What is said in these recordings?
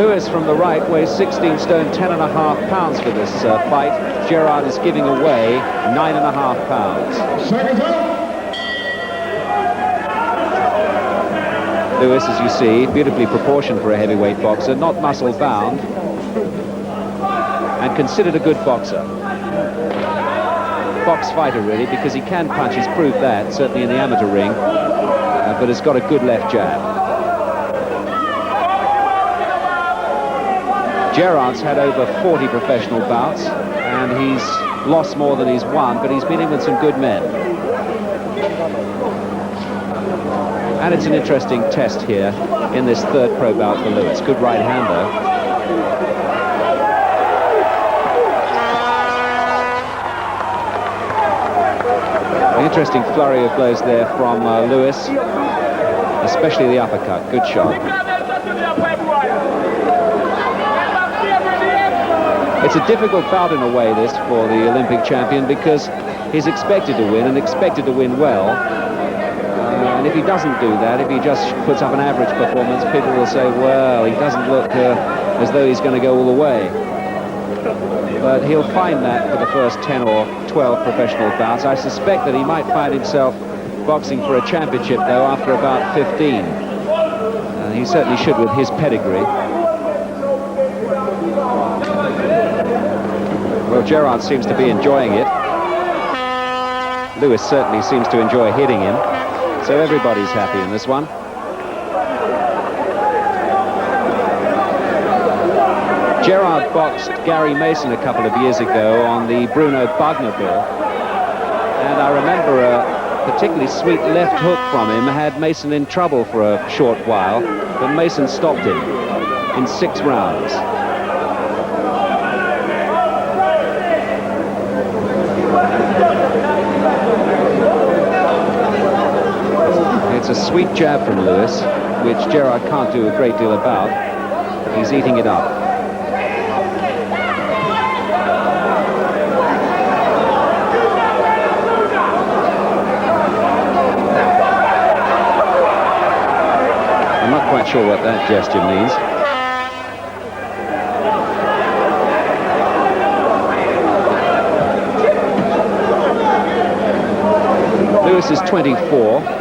Lewis from the right weighs 16 stone 10.5 pounds for this fight. Gerrard is giving away 9.5 pounds. Lewis, as you see, beautifully proportioned for a heavyweight boxer, not muscle bound, and considered a good boxer. Box fighter, really, because he can punch. He's proved that, certainly in the amateur ring, but has got a good left jab. Gerrard's had over 40 professional bouts, and he's lost more than he's won, but he's been in with some good men. And it's an interesting test here in this third pro bout for Lewis. Good right hand, though. An interesting flurry of blows there from Lewis, especially the uppercut. Good shot. It's a difficult bout in a way, this, for the Olympic champion, because he's expected to win, and expected to win well. And if he doesn't do that, if he just puts up an average performance, people will say, well, he doesn't look as though he's going to go all the way. But he'll find that for the first 10 or 12 professional bouts. I suspect that he might find himself boxing for a championship, though, after about 15. He certainly should with his pedigree. Well, Gerrard seems to be enjoying it. Lewis certainly seems to enjoy hitting him. So everybody's happy in this one. Gerrard boxed Gary Mason a couple of years ago on the Bruno Bugner bill. And I remember a particularly sweet left hook from him had Mason in trouble for a short while, but Mason stopped him in 6 rounds. It's a sweet jab from Lewis, which Gerrard can't do a great deal about. He's eating it up. I'm not quite sure what that gesture means. Lewis is 24.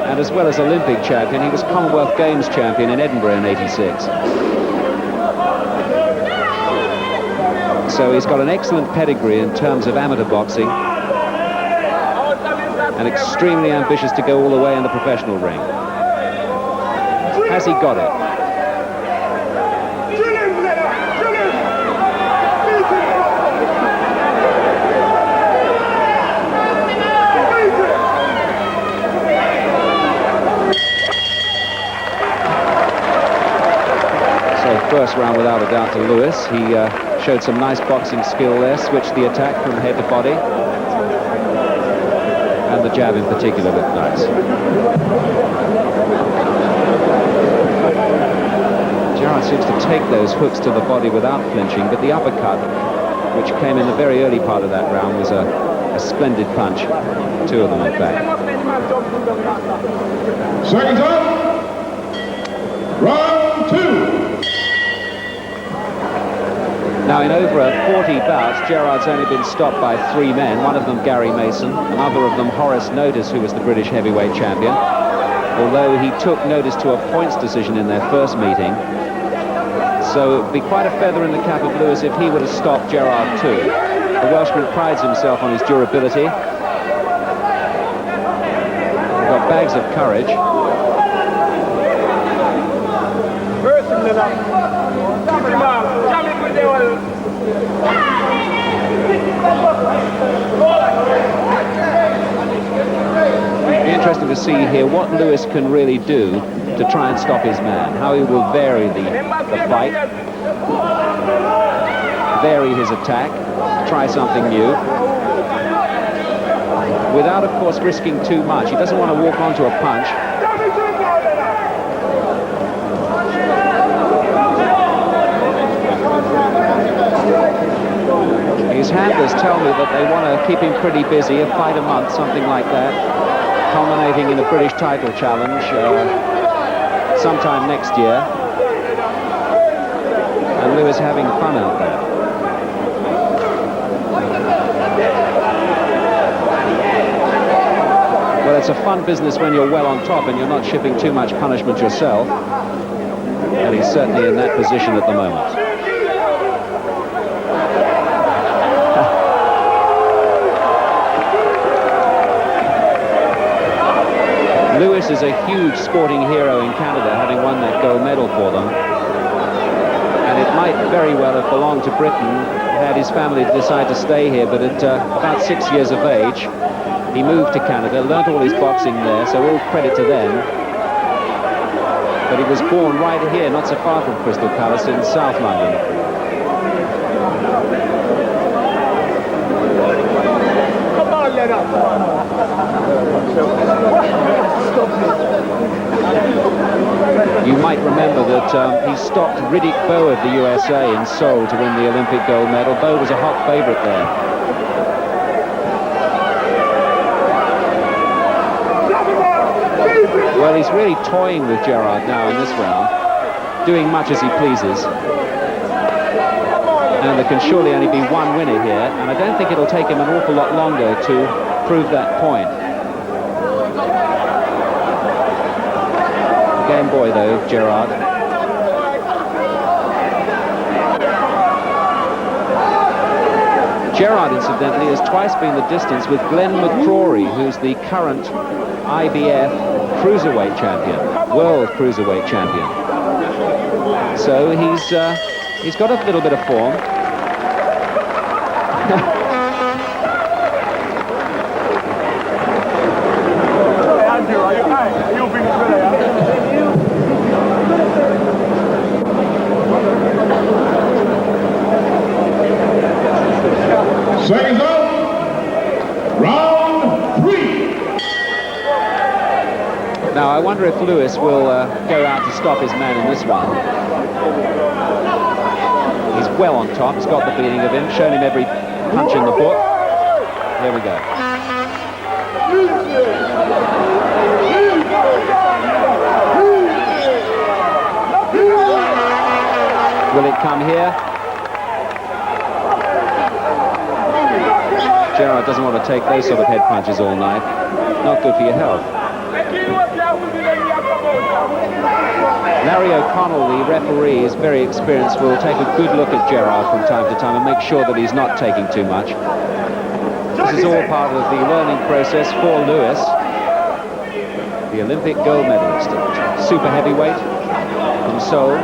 And as well as Olympic champion, he was Commonwealth Games champion in Edinburgh in '86. So he's got an excellent pedigree in terms of amateur boxing, and extremely ambitious to go all the way in the professional ring. Has he got it? First round without a doubt to Lewis. He showed some nice boxing skill there, switched the attack from head to body, and the jab in particular looked nice. Gerrard seems to take those hooks to the body without flinching, but the uppercut, which came in the very early part of that round, was a splendid punch. 2 of them, in fact. Second up, round 2. Now, in over 40 bouts, Gerrard's only been stopped by 3 men, one of them Gary Mason, another of them Horace Notice, who was the British heavyweight champion, although he took Notice to a points decision in their first meeting. So it would be quite a feather in the cap of Lewis if he would have stopped Gerrard too. The Welshman prides himself on his durability. He's got bags of courage. It'll be interesting to see here what Lewis can really do to try and stop his man, how he will vary the fight, vary his attack, try something new, without, of course, risking too much. He doesn't want to walk onto a punch. His handlers tell me that they want to keep him pretty busy, a fight a month, something like that, culminating in a British title challenge sometime next year. and Lewis having fun out there. Well, it's a fun business when you're well on top and you're not shipping too much punishment yourself. And he's certainly in that position at the moment. Lewis is a huge sporting hero in Canada, having won that gold medal for them. And it might very well have belonged to Britain had his family decided to stay here, but at about 6 years of age, he moved to Canada, learnt all his boxing there, so all credit to them. But he was born right here, not so far from Crystal Palace in South London. Come on, Lennox. You might remember that he stopped Riddick Bowe of the USA in Seoul to win the Olympic gold medal. Bowe was a hot favourite there. Well, he's really toying with Gerrard now in this round, doing much as he pleases. And there can surely only be one winner here, and I don't think it'll take him an awful lot longer to prove that point. Game boy, though, Gerrard. Gerrard, incidentally, has twice been the distance with Glenn McCrory, who's the current IBF cruiserweight champion, world cruiserweight champion. So he's got a little bit of form. Seconds out. Round 3. Now, I wonder if Lewis will go out to stop his man in this one. He's well on top. He's got the beating of him, shown him every punch in the book. Here we go. Will it come here? Gerrard doesn't want to take those sort of head punches all night. Not good for your health. Larry O'Connell, the referee, is very experienced, will take a good look at Gerrard from time to time and make sure that he's not taking too much. This is all part of the learning process for Lewis, the Olympic gold medalist at super heavyweight from Seoul.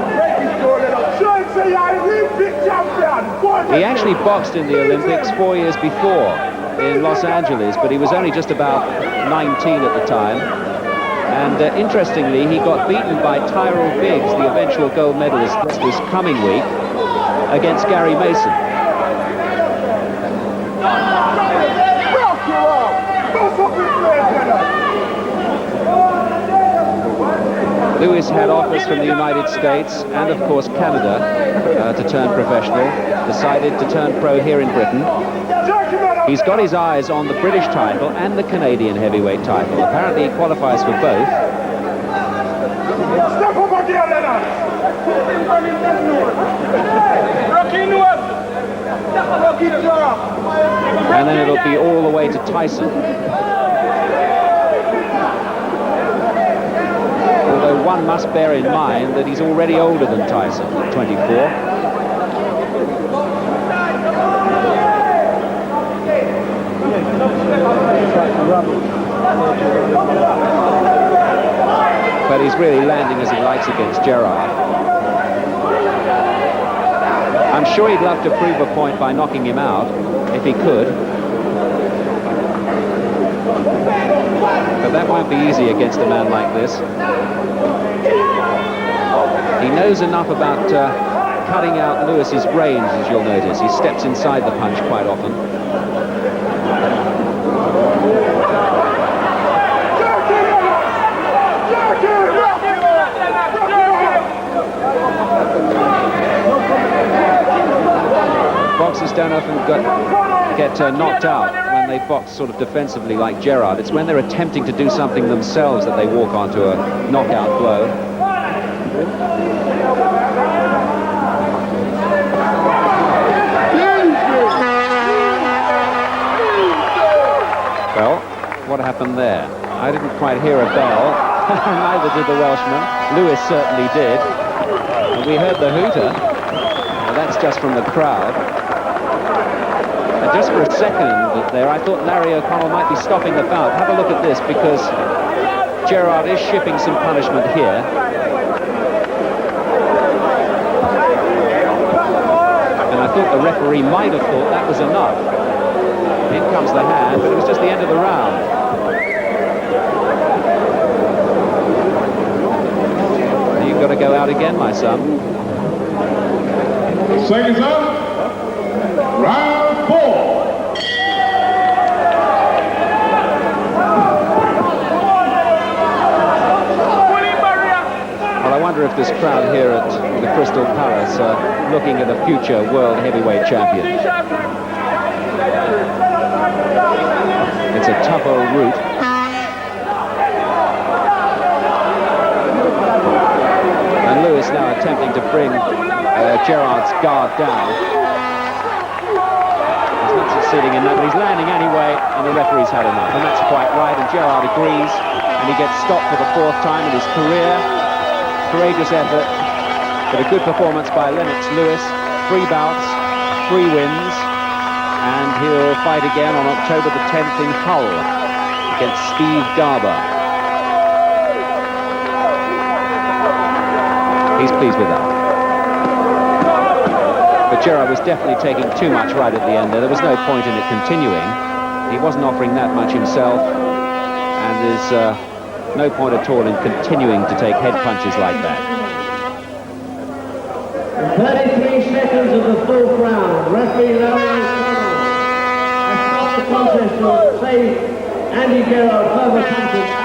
He actually boxed in the Olympics 4 years before in Los Angeles, but he was only just about 19 at the time. And interestingly, he got beaten by Tyrell Biggs, the eventual gold medalist this coming week, against Gary Mason. Lewis had offers from the United States and, of course, Canada to turn professional, decided to turn pro here in Britain. He's got his eyes on the British title and the Canadian heavyweight title. Apparently, he qualifies for both. Step over here, Lennox! And then it'll be all the way to Tyson. Although one must bear in mind that he's already older than Tyson, at 24. But he's really landing as he likes against Gerrard. I'm sure he'd love to prove a point by knocking him out, if he could. But that won't be easy against a man like this. He knows enough about cutting out Lewis's range, as you'll notice. He steps inside the punch quite often. Boxers don't often get knocked out when they box sort of defensively like Gerrard. It's when they're attempting to do something themselves that they walk onto a knockout blow. on there? I didn't quite hear a bell. Neither did the Welshman. Lewis certainly did. And we heard the hooter. Now, that's just from the crowd. And just for a second there, I thought Larry O'Connell might be stopping the bout. Have a look at this, because Gerrard is shipping some punishment here. And I thought the referee might have thought that was enough. In comes the hand, but it was just the end of the round. You've got to go out again, my son. Seconds up. Round 4. Well, I wonder if this crowd here at the Crystal Palace are looking at a future world heavyweight champion. It's a tough old route. And Lewis now attempting to bring Gerrard's guard down. He's not succeeding in that, but he's landing anyway, and the referee's had enough. And that's quite right, and Gerrard agrees, and he gets stopped for the 4th time in his career. Courageous effort, but a good performance by Lennox Lewis. 3 bouts, 3 wins, and he'll fight again on October the 10th in Hull against Steve Garber. He's pleased with that. But Gerrard was definitely taking too much right at the end there. There was no point in it continuing. He wasn't offering that much himself, and there's no point at all in continuing to take head punches like that. 33 seconds of the 4th round. Referee Larry O'Connell has stopped the contest to save Andy Gerrard further punches.